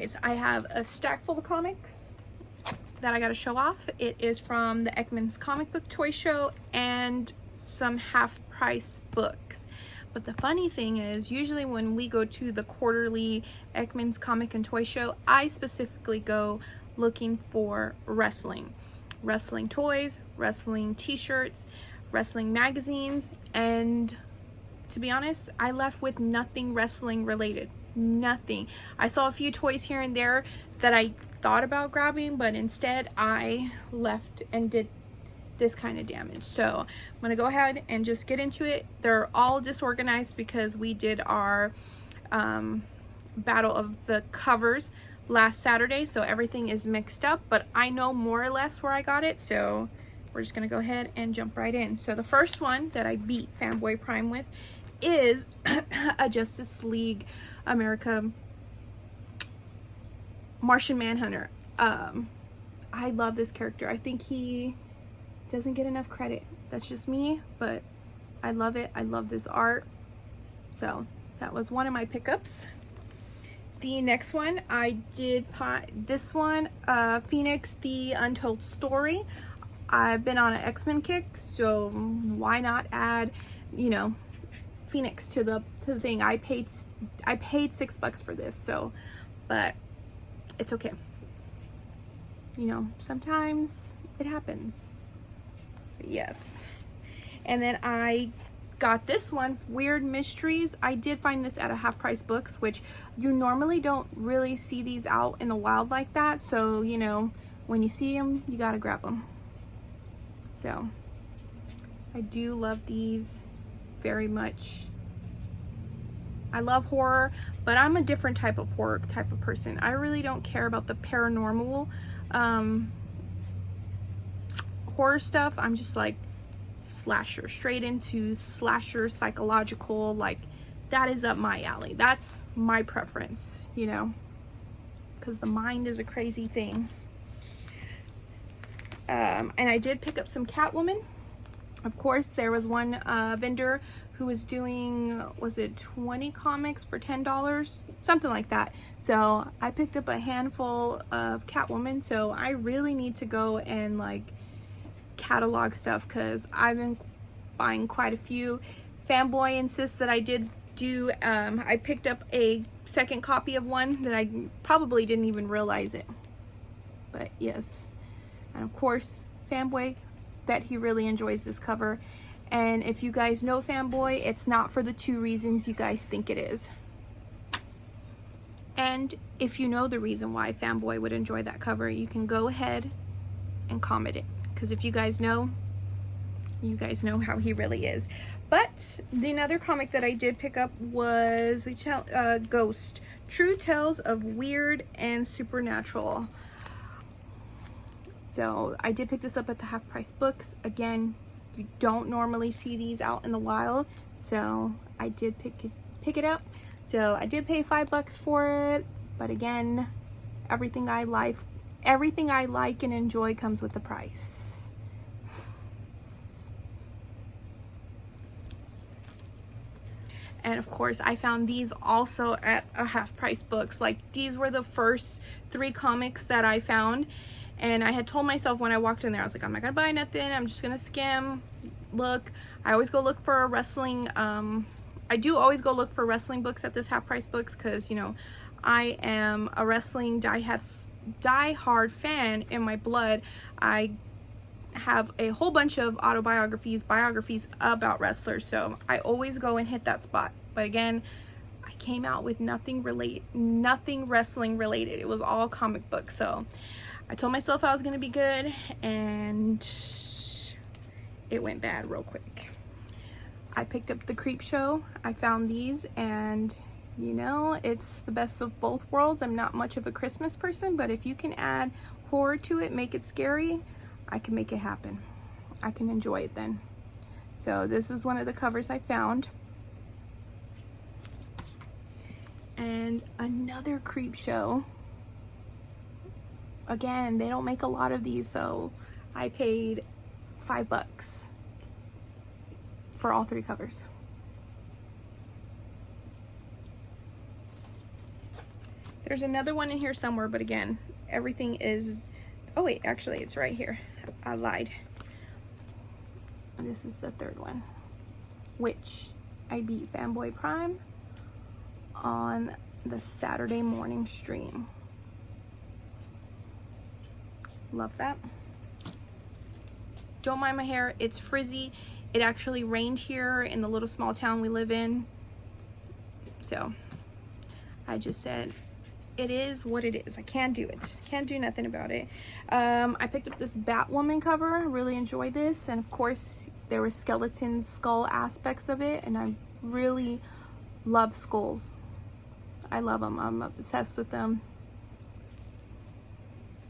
anyways, I have a stack full of comics that I gotta show off. It is from the Eckman's comic book toy show and some half-price books. But the funny thing is, usually when we go to the quarterly Eckman's comic and toy show, I specifically go looking for wrestling toys, wrestling t-shirts, wrestling magazines, and to be honest, I left with nothing wrestling related. Nothing. I saw a few toys here and there that I thought about grabbing, but instead I left and did this kind of damage. So I'm gonna go ahead and just get into it. They're all disorganized because we did our battle of the covers last Saturday, so everything is mixed up, but I know more or less where I got it, so we're just gonna go ahead and jump right in. So the first one that I beat Fanboy Prime with is a Justice League America Martian Manhunter. I love this character. I think he doesn't get enough credit. That's just me, but I love it. I love this art. So that was one of my pickups. The next one, I did this one, Phoenix, The Untold Story. I've been on an X-Men kick, so why not add, you know, Phoenix to the thing. I paid $6 for this, so, but it's okay. You know, sometimes it happens. But yes. And then I got this one, Weird Mysteries. I did find this at a half-price books, which you normally don't really see these out in the wild like that. So, you know, when you see them, you gotta grab them. So, I do love these very much. I love horror, but I'm a different type of horror type of person. I really don't care about the paranormal horror stuff. I'm just like slasher, straight into slasher, psychological, like that is up my alley. That's my preference, you know, because the mind is a crazy thing. And I did pick up some Catwoman. Of course, there was one vendor who was doing, was it 20 comics for $10? Something like that. So I picked up a handful of Catwoman. So I really need to go and like catalog stuff because I've been buying quite a few. Fanboy insists that I did do, I picked up a second copy of one that I probably didn't even realize it. But yes. And of course, Fanboy, bet he really enjoys this cover. And if you guys know Fanboy, it's not for the 2 reasons you guys think it is. And if you know the reason why Fanboy would enjoy that cover, you can go ahead and comment it. Because if you guys know how he really is. But the another comic that I did pick up was Ghost, True Tales of Weird and Supernatural. So I did pick this up at the half-price books. Again, you don't normally see these out in the wild, so I did pick it up. So I did pay $5 for it, but again, everything I like and enjoy comes with the price. And of course, I found these also at a half-price books. Like, these were the first 3 comics that I found. And I had told myself when I walked in there, I was like, I'm not gonna buy nothing. I'm just gonna skim, look. I always go look for a wrestling, I do always go look for wrestling books at this half-price books because, you know, I am a wrestling die-hard fan in my blood. I have a whole bunch of autobiographies, biographies about wrestlers, so I always go and hit that spot. But again, I came out with nothing wrestling related. It was all comic books, so I told myself I was gonna be good, and it went bad real quick. I picked up the Creep Show. I found these, and you know, it's the best of both worlds. I'm not much of a Christmas person, but if you can add horror to it, make it scary, I can make it happen. I can enjoy it then. So this is one of the covers I found. And another Creep Show. Again, they don't make a lot of these, so I paid $5 for all 3 covers. There's another one in here somewhere, but again, everything is, oh wait, actually it's right here. I lied. This is the third one, which I beat Fanboy Prime on the Saturday morning stream. Love that. Don't mind my hair, it's frizzy. It actually rained here in the little small town we live in. So I just said, it is what it is. I can't do it. Can't do nothing about it. I picked up this Batwoman cover. I really enjoyed this. And of course, there were skeleton skull aspects of it. And I really love skulls. I love them. I'm obsessed with them.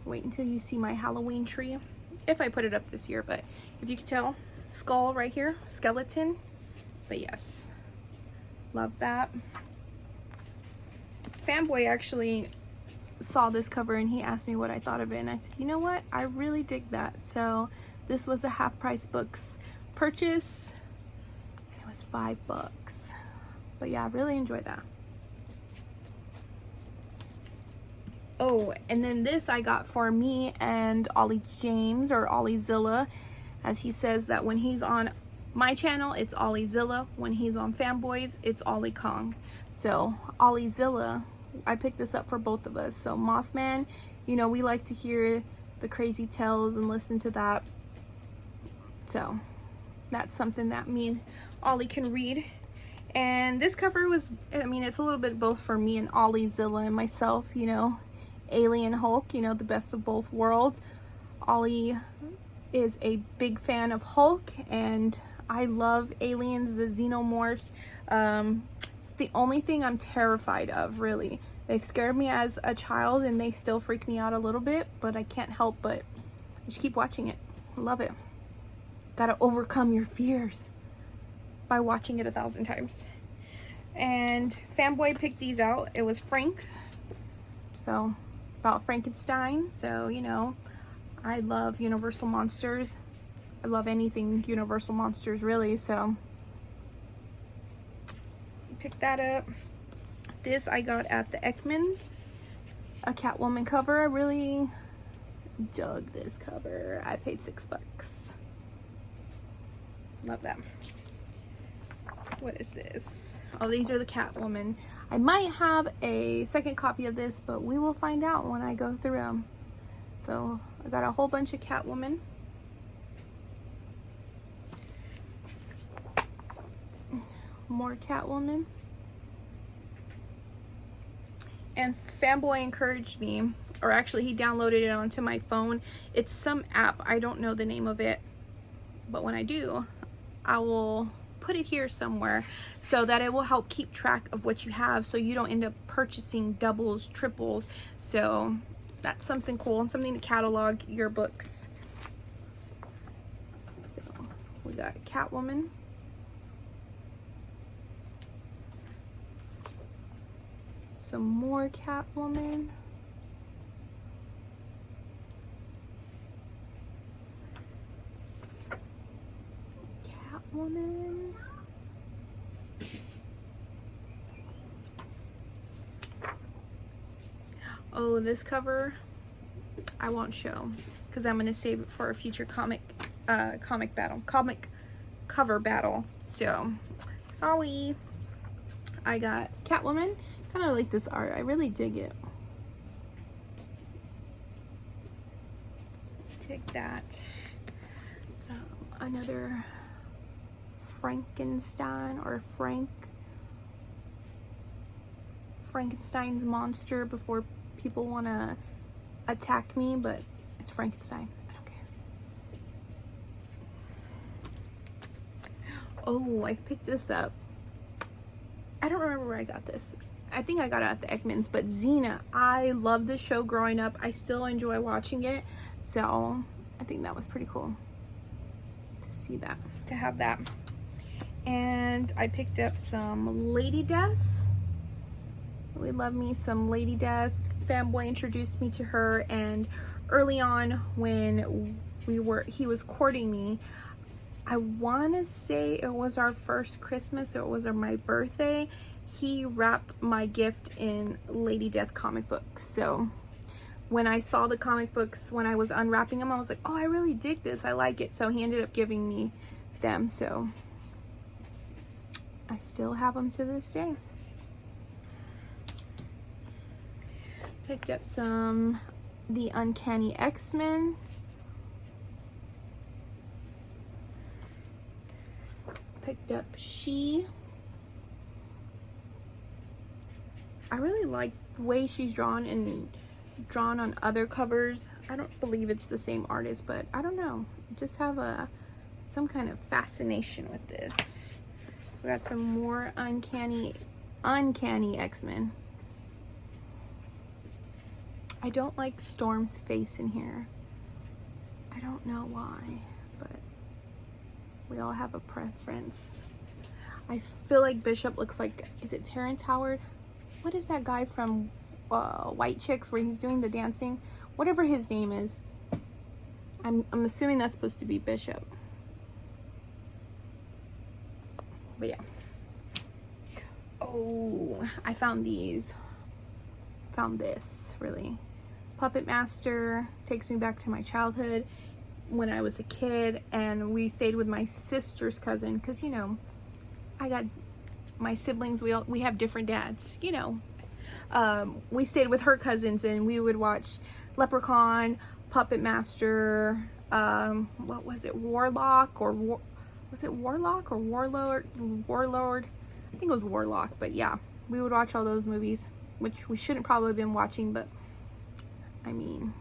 Wait until you see my Halloween tree. If I put it up this year, but if you can tell, skull right here, skeleton. But yes, love that. Fanboy actually saw this cover and he asked me what I thought of it, and I said, you know what, I really dig that. So this was a half price books purchase and it was $5. But yeah, I really enjoyed that. Oh, and then this I got for me and Ollie James, or Olliezilla, as he says that when he's on my channel, it's Olliezilla. When he's on Fanboys, it's Ollie Kong. So Olliezilla, I picked this up for both of us. So Mothman, you know, we like to hear the crazy tales and listen to that. So that's something that me and Ollie can read. And this cover was, I mean, it's a little bit both for me and Olliezilla and myself, you know. Alien Hulk, you know, the best of both worlds. Ollie is a big fan of Hulk, and I love aliens, the xenomorphs. It's the only thing I'm terrified of, really. They've scared me as a child, and they still freak me out a little bit, but I can't help but just keep watching it. I love it. Gotta overcome your fears by watching it 1,000 times. And Fanboy picked these out. It was Frank. So, about Frankenstein. So, you know, I love Universal Monsters. I love anything Universal Monsters, really. So, pick that up. This I got at the Eckman's, a Catwoman cover. I really dug this cover. I paid $6. Love that. What is this? Oh, these are the Catwoman. I might have a second copy of this, but we will find out when I go through them. So I got a whole bunch of Catwoman. More Catwoman. And Fanboy encouraged me, or actually he downloaded it onto my phone. It's some app, I don't know the name of it, but when I do, I will put it here somewhere so that it will help keep track of what you have, so you don't end up purchasing doubles, triples. So that's something cool and something to catalog your books. So we got Catwoman. Some more Catwoman. Catwoman. Oh, this cover I won't show because I'm gonna save it for a future comic cover battle. So sorry. I got Catwoman. Kind of like this art. I really dig it. Take that. So another Frankenstein, or Frankenstein's monster, before people want to attack me, but it's Frankenstein. I don't care. Oh, I picked this up. I don't remember where I got this. I think I got it at the Eckman's, but Xena, I loved this show growing up. I still enjoy watching it. So I think that was pretty cool to see that, to have that. And I picked up some Lady Death. We love me some Lady Death. Fanboy introduced me to her, and early on when he was courting me, I want to say it was our first Christmas, or it was my birthday, he wrapped my gift in Lady Death comic books. So when I saw the comic books, when I was unwrapping them, I was like, oh, I really dig this. I like it. So he ended up giving me them. So I still have them to this day. Picked up the Uncanny X-Men. Picked up She. I really like the way she's drawn on other covers. I don't believe it's the same artist, but I don't know. Just have some kind of fascination with this. We got some more uncanny X-Men. I don't like Storm's face in here. I don't know why, but we all have a preference. I feel like Bishop looks like, is it Terrence Howard? What is that guy from White Chicks where he's doing the dancing? Whatever his name is. I'm assuming that's supposed to be Bishop. But yeah. Oh, I found these. Found this, really. Puppet Master takes me back to my childhood when I was a kid, and we stayed with my sister's cousin, because, you know, I got my siblings, we have different dads, you know. We stayed with her cousins, and we would watch Leprechaun, Puppet Master, what was it, Warlock, or was it Warlock or Warlord? I think it was Warlock, but yeah, we would watch all those movies, which we shouldn't probably have been watching, but I mean,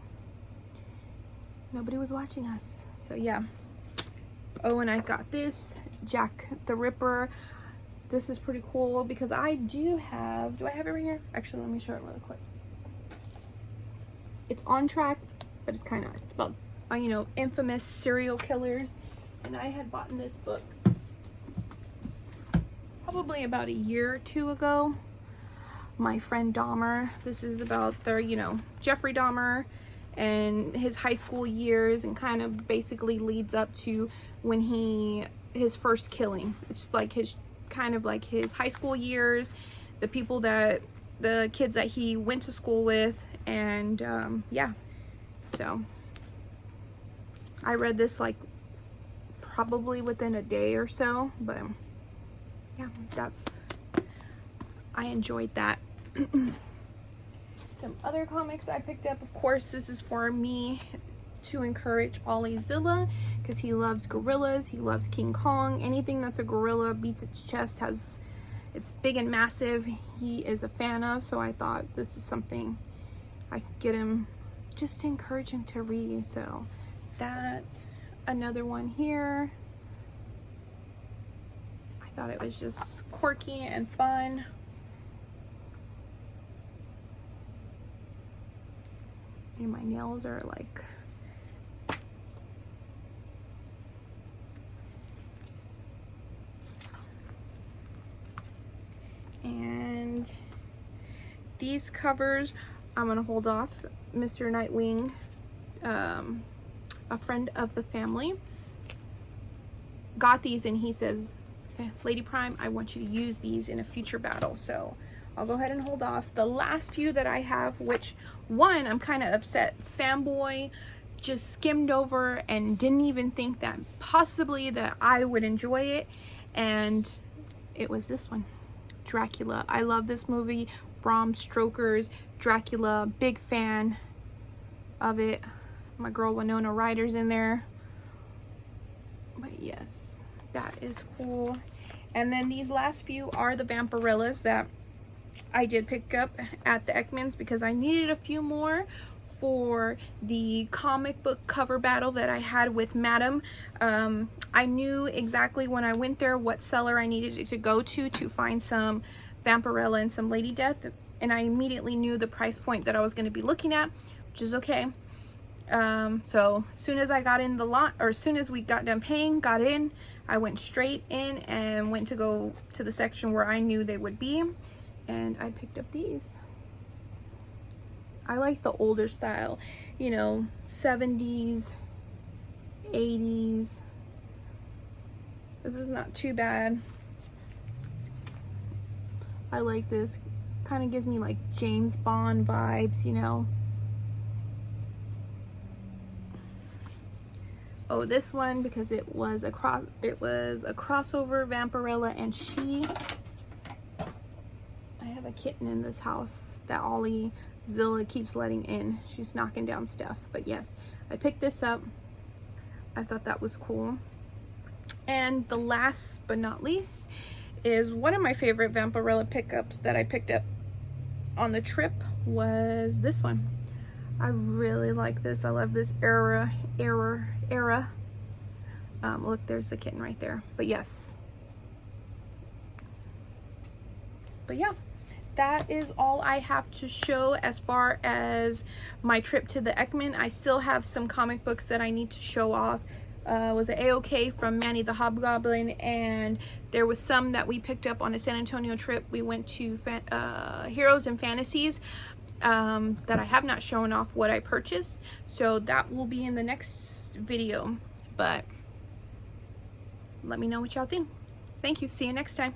nobody was watching us, so yeah. Oh, and I got this, Jack the Ripper. This is pretty cool because I do I have it right here? Actually, let me show it really quick. It's on track, but it's about, you know, infamous serial killers. And I had bought this book probably about a year or two ago. My Friend Dahmer. This is about you know, Jeffrey Dahmer and his high school years, and kind of basically leads up to when his first killing. It's like his high school years, the kids that he went to school with, and yeah. So I read this like probably within a day or so, but yeah, I enjoyed that. Some other comics I picked up, of course, this is for me to encourage Ollie Zilla, because he loves gorillas, he loves King Kong. Anything that's a gorilla, beats its chest, it's big and massive, he is a fan of. So I thought this is something I could get him just to encourage him to read. So that, another one here. I thought it was just quirky and fun. And my nails are like, and these covers I'm gonna hold off. Mr. Nightwing, a friend of the family, got these, and he says, Lady Prime, I want you to use these in a future battle. So I'll go ahead and hold off. The last few that I have, which one I'm kind of upset, Fanboy just skimmed over and didn't even think that possibly that I would enjoy it, and it was this one, Dracula. I love this movie. Bram Stoker's Dracula, big fan of it. My girl Winona Ryder's in there. But yes, that is cool. And then these last few are the Vampirillas that I did pick up at the Eckman's, because I needed a few more for the comic book cover battle that I had with Madam. I knew exactly when I went there what seller I needed to go to find some Vampirilla and some Lady Death, and I immediately knew the price point that I was going to be looking at, which is okay. So as soon as I got in the lot, or as soon as we got done paying, got in, I went straight in and went to go to the section where I knew they would be, and I picked up these. I like the older style, you know, 70s, 80s. This is not too bad. I like this. Kind of gives me like James Bond vibes, you know. Oh, this one because it was a crossover Vampirella, and I have a kitten in this house that Ollie Zilla keeps letting in. She's knocking down stuff. But yes, I picked this up. I thought that was cool. And the last but not least is one of my favorite Vampirella pickups that I picked up on the trip was this one. I really like this. I love this era. Look, there's the kitten right there. But yes. But yeah, that is all I have to show as far as my trip to the Eckman. I still have some comic books that I need to show off. Was an A-OK from Manny the Hobgoblin, and there was some that we picked up on a San Antonio trip. We went to Heroes and Fantasies that I have not shown off what I purchased, so that will be in the next video. But let me know what y'all think. Thank you. See you next time.